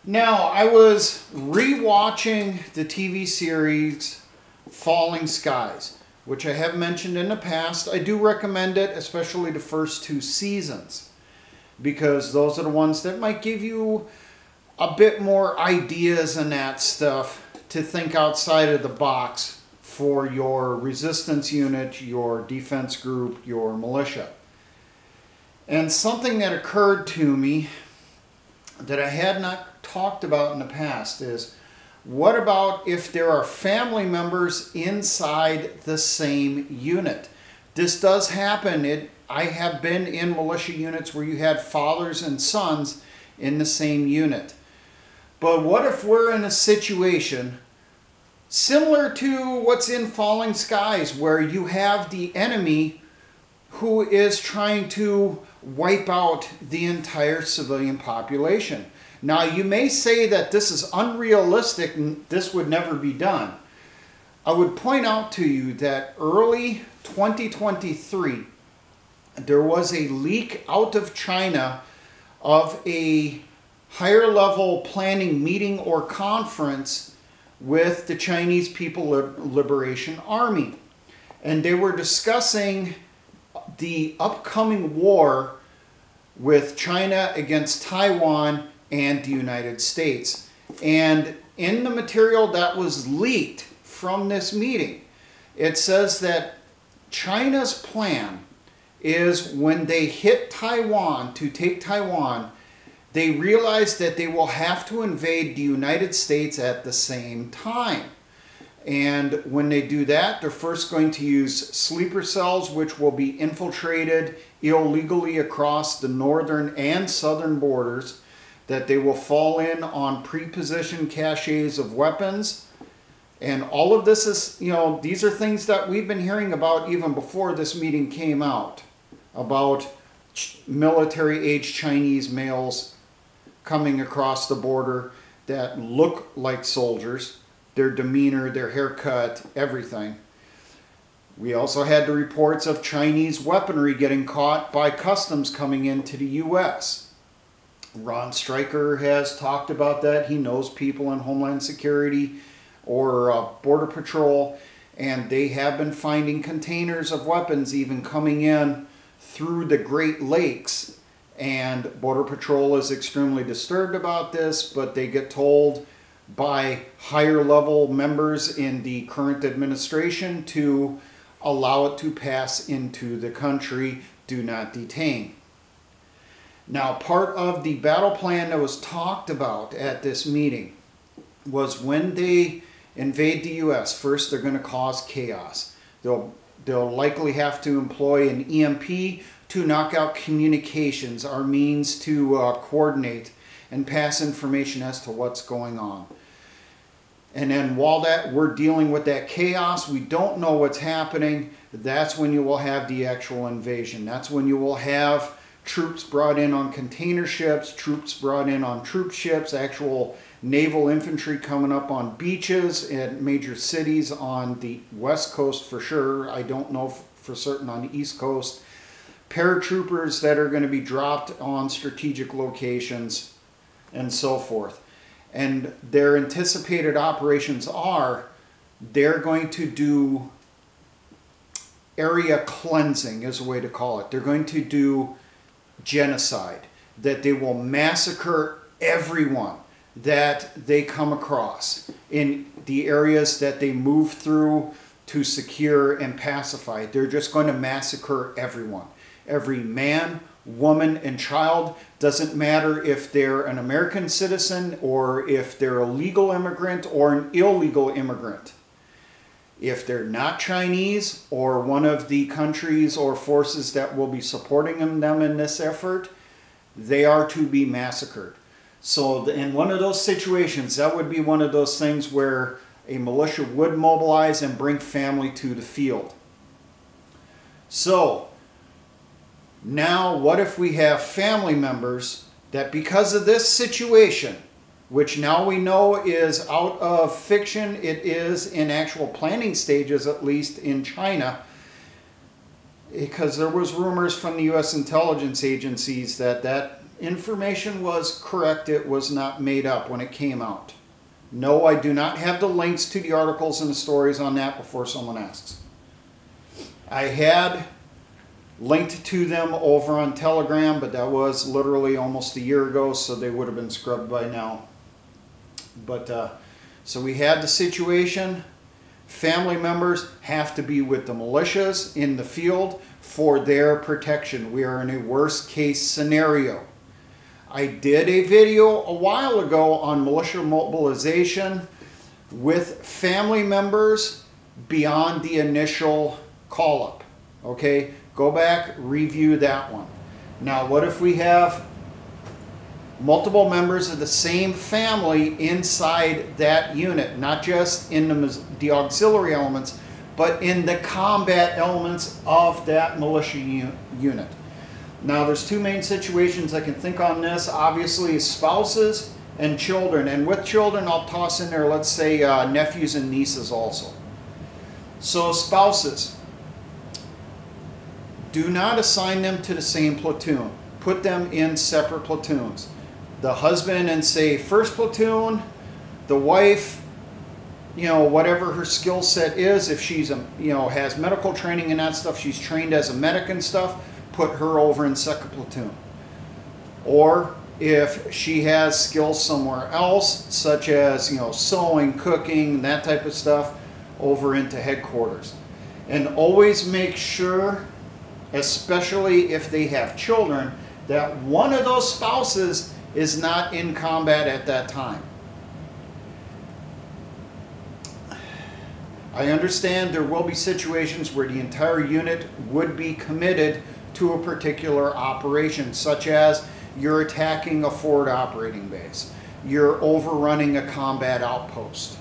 Now, I was re-watching the TV series Falling Skies, which I have mentioned in the past. I do recommend it, especially the first 2 seasons, because those are the ones that might give you a bit more ideas and that stuff to think outside of the box for your resistance unit, your defense group, your militia. And something that occurred to me that I had not talked about in the past is, what about if there are family members inside the same unit? This does happen. I have been in militia units where you had fathers and sons in the same unit. But what if we're in a situation similar to what's in Falling Skies, where you have the enemy who is trying to wipe out the entire civilian population? Now, you may say that this is unrealistic and this would never be done. I would point out to you that early 2023, there was a leak out of China of a higher level planning meeting or conference with the Chinese People's Liberation Army. And they were discussing the upcoming war with China against Taiwan and the United States. And in the material that was leaked from this meeting, it says that China's plan is, when they hit Taiwan, to take Taiwan, they realize that they will have to invade the United States at the same time. And when they do that, they're first going to use sleeper cells, which will be infiltrated illegally across the northern and southern borders, that they will fall in on pre-positioned caches of weapons. And all of this is, these are things that we've been hearing about even before this meeting came out, about military-age Chinese males coming across the border that look like soldiers, their demeanor, their haircut, everything. We also had the reports of Chinese weaponry getting caught by customs coming into the U.S. Ron Stryker has talked about that. He knows people in Homeland Security or Border Patrol, and they have been finding containers of weapons even coming in through the Great Lakes. And Border Patrol is extremely disturbed about this, but they get told by higher level members in the current administration to allow it to pass into the country, do not detain. Now, part of the battle plan that was talked about at this meeting was, when they invade the U.S., first they're going to cause chaos. They'll likely have to employ an EMP to knock out communications, our means to coordinate and pass information as to what's going on. And then while we're dealing with that chaos, we don't know what's happening, that's when you will have the actual invasion. That's when you will have troops brought in on container ships, troops brought in on troop ships, actual naval infantry coming up on beaches at major cities on the West Coast for sure. I don't know for certain on the East Coast. Paratroopers that are going to be dropped on strategic locations and so forth. And their anticipated operations are, they're going to do area cleansing, is a way to call it. They're going to do genocide, that they will massacre everyone that they come across in the areas that they move through to secure and pacify. They're just going to massacre everyone. Every man, woman, and child. Doesn't matter if they're an American citizen or if they're a legal immigrant or an illegal immigrant. If they're not Chinese or one of the countries or forces that will be supporting them in this effort, they are to be massacred. So in one of those situations, that would be one of those things where a militia would mobilize and bring family to the field. So now what if we have family members that, because of this situation, which now we know is out of fiction, it is in actual planning stages, at least in China. because there was rumors from the U.S. intelligence agencies that that information was correct. It was not made up when it came out. No, I do not have the links to the articles and the stories on that before someone asks. I had linked to them over on Telegram, but that was literally almost a year ago, so they would have been scrubbed by now. But so we had the situation. Family members have to be with the militias in the field for their protection. We are in a worst case scenario. I did a video a while ago on militia mobilization with family members beyond the initial call-up. Okay, go back, review that one. Now, what if we have multiple members of the same family inside that unit, not just in the auxiliary elements, but in the combat elements of that militia unit? Now, there's two main situations I can think on this. Obviously, spouses and children. And with children, I'll toss in there, let's say, nephews and nieces also. So, spouses. Do not assign them to the same platoon. Put them in separate platoons. The husband in, say, first platoon, the wife, you know, whatever her skill set is, if she's, has medical training and that stuff, she's trained as a medic and stuff, put her over in second platoon. Or if she has skills somewhere else, such as, sewing, cooking, that type of stuff, over into headquarters. And always make sure, especially if they have children, that one of those spouses is not in combat at that time. I understand there will be situations where the entire unit would be committed to a particular operation, such as you're attacking a forward operating base, you're overrunning a combat outpost,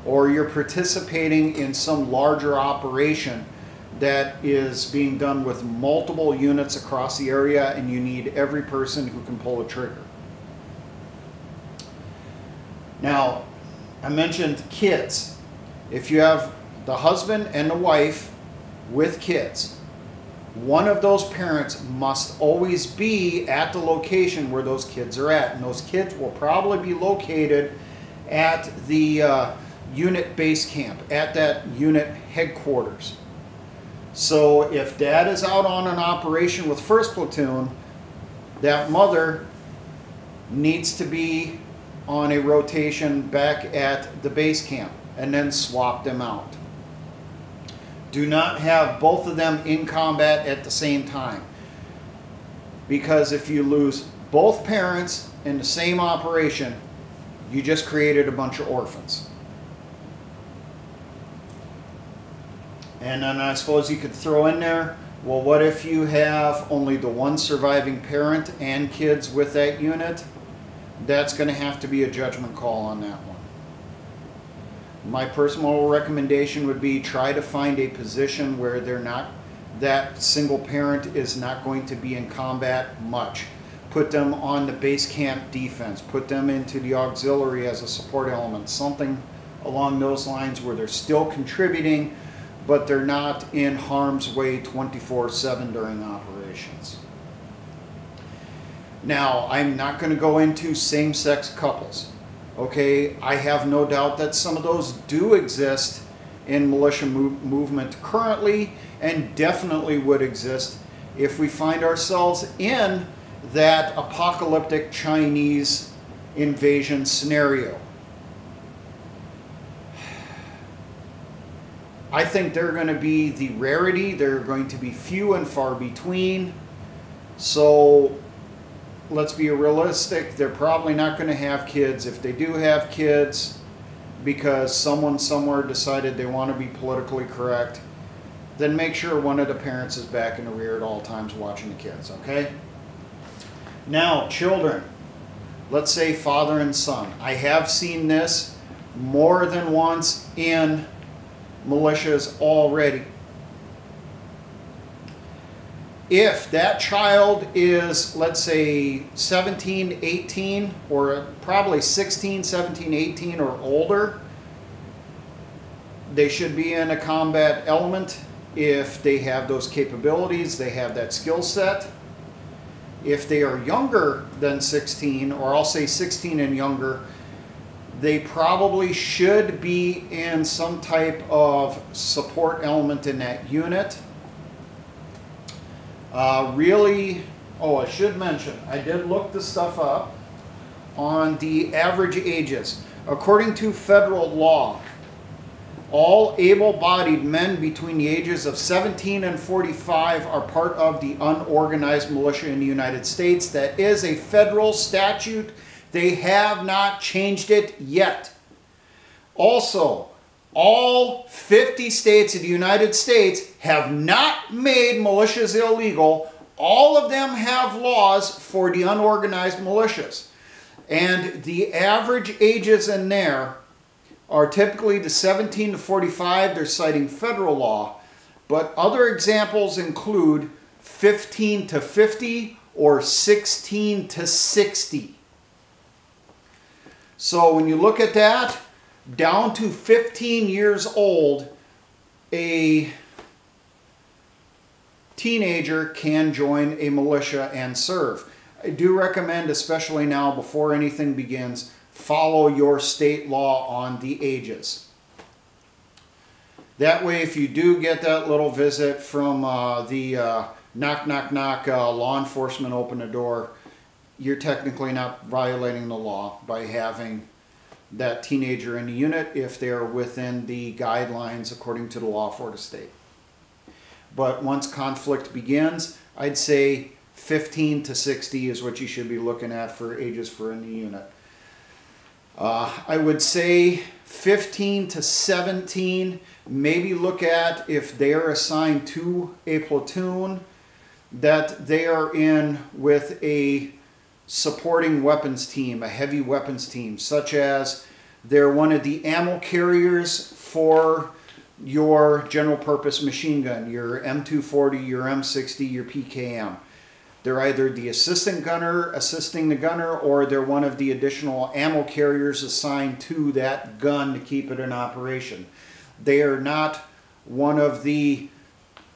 or you're participating in some larger operation that is being done with multiple units across the area, and you need every person who can pull a trigger. Now, I mentioned kids. If you have the husband and the wife with kids, one of those parents must always be at the location where those kids are at. And those kids will probably be located at the unit base camp, at that unit headquarters. So if dad is out on an operation with first platoon, that mother needs to be on a rotation back at the base camp and then swap them out. Do not have both of them in combat at the same time, because if you lose both parents in the same operation, you just created a bunch of orphans. And then I suppose you could throw in there, well, what if you have only the one surviving parent and kids with that unit? That's going to have to be a judgment call on that one. My personal recommendation would be try to find a position where that single parent is not going to be in combat much. Put them on the base camp defense. Put them into the auxiliary as a support element. Something along those lines where they're still contributing, but they're not in harm's way 24/7 during operations. Now, I'm not going to go into same-sex couples. Okay, I have no doubt that some of those do exist in militia movement currently, and definitely would exist if we find ourselves in that apocalyptic Chinese invasion scenario. I think they're going to be the rarity. They're going to be few and far between. So let's be realistic. They're probably not going to have kids. If they do have kids because someone somewhere decided they want to be politically correct, then make sure one of the parents is back in the rear at all times watching the kids, okay? Now, children. Let's say father and son. I have seen this more than once in militias already. If that child is, let's say, 17, 18, or probably 16, 17, 18 or older, they should be in a combat element if they have those capabilities, they have that skill set. If they are younger than 16, or I'll say 16 and younger, they probably should be in some type of support element in that unit. Really, oh, I should mention, I did look this stuff up on the average ages. According to federal law, all able-bodied men between the ages of 17 and 45 are part of the unorganized militia in the United States. That is a federal statute. They have not changed it yet. Also, all 50 states of the United States have not made militias illegal. All of them have laws for the unorganized militias. And the average ages in there are typically the 17 to 45. They're citing federal law. But other examples include 15 to 50 or 16 to 60. So when you look at that, down to 15 years old, a teenager can join a militia and serve. I do recommend, especially now before anything begins, follow your state law on the ages. That way, if you do get that little visit from the knock, knock, knock, law enforcement open the door, you're technically not violating the law by having that teenager in the unit if they're within the guidelines according to the law for the state. But once conflict begins, I'd say 15 to 60 is what you should be looking at for ages for in the unit. I would say 15 to 17, maybe look at if they are assigned to a platoon that they are in with a supporting weapons team, a heavy weapons team, such as they're one of the ammo carriers for your general purpose machine gun, your M240, your M60, your PKM. They're either the assistant gunner assisting the gunner, or they're one of the additional ammo carriers assigned to that gun to keep it in operation. They are not one of the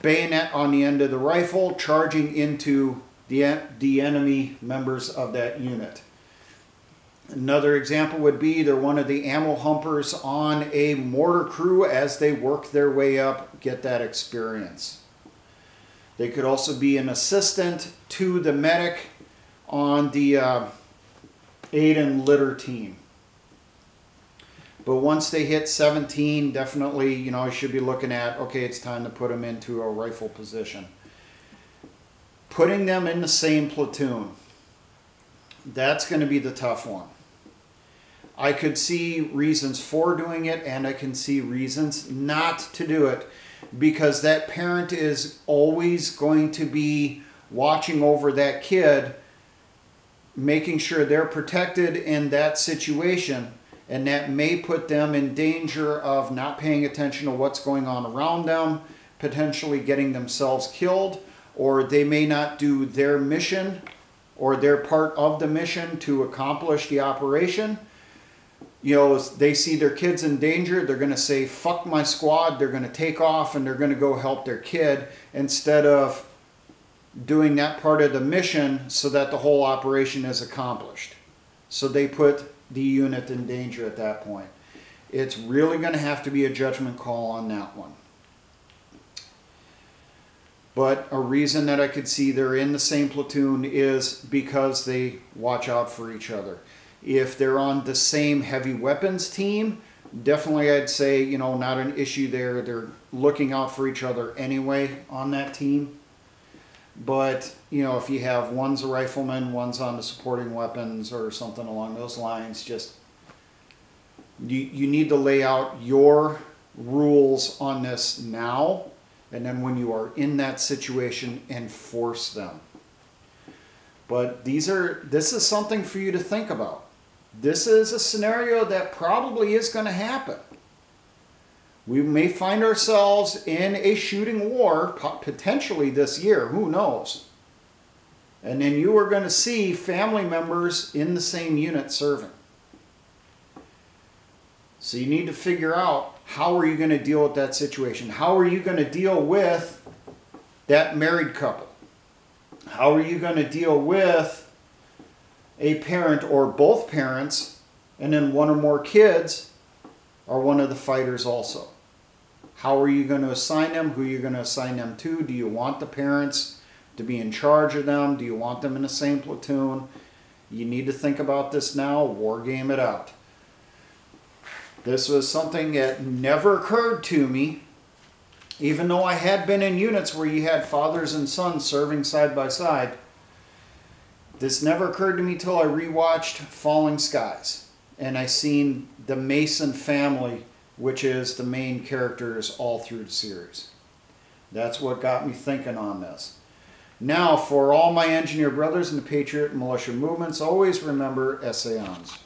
bayonet on the end of the rifle charging into the enemy members of that unit. Another example would be they're one of the ammo humpers on a mortar crew as they work their way up, get that experience. They could also be an assistant to the medic on the aid and litter team. But once they hit 17, definitely, you know, I should be looking at, okay, it's time to put them into a rifle position. Putting them in the same platoon, that's going to be the tough one. I could see reasons for doing it, and I can see reasons not to do it, because that parent is always going to be watching over that kid, making sure they're protected in that situation, and that may put them in danger of not paying attention to what's going on around them, potentially getting themselves killed, or they may not do their mission or their part of the mission to accomplish the operation. You know, they see their kids in danger, they're going to say, fuck my squad, they're going to take off and they're going to go help their kid instead of doing that part of the mission so that the whole operation is accomplished. So they put the unit in danger at that point. It's really going to have to be a judgment call on that one. But a reason that I could see they're in the same platoon is because they watch out for each other. If they're on the same heavy weapons team, definitely I'd say, you know, not an issue there. They're looking out for each other anyway on that team. But, you know, if you have one's a rifleman, one's on the supporting weapons or something along those lines, just you need to lay out your rules on this now, and then when you are in that situation, enforce them. But this is something for you to think about. This is a scenario that probably is going to happen. We may find ourselves in a shooting war, potentially this year, who knows? And then you are going to see family members in the same unit serving. So you need to figure out, how are you going to deal with that situation? How are you going to deal with that married couple? How are you going to deal with a parent or both parents, and then one or more kids are one of the fighters also? How are you going to assign them? Who are you going to assign them to? Do you want the parents to be in charge of them? Do you want them in the same platoon? You need to think about this now. War game it out. This was something that never occurred to me, even though I had been in units where you had fathers and sons serving side by side. This never occurred to me till I rewatched Falling Skies, and I seen the Mason family, which is the main characters all through the series. That's what got me thinking on this. Now, for all my engineer brothers in the Patriot and Militia movements, always remember essays.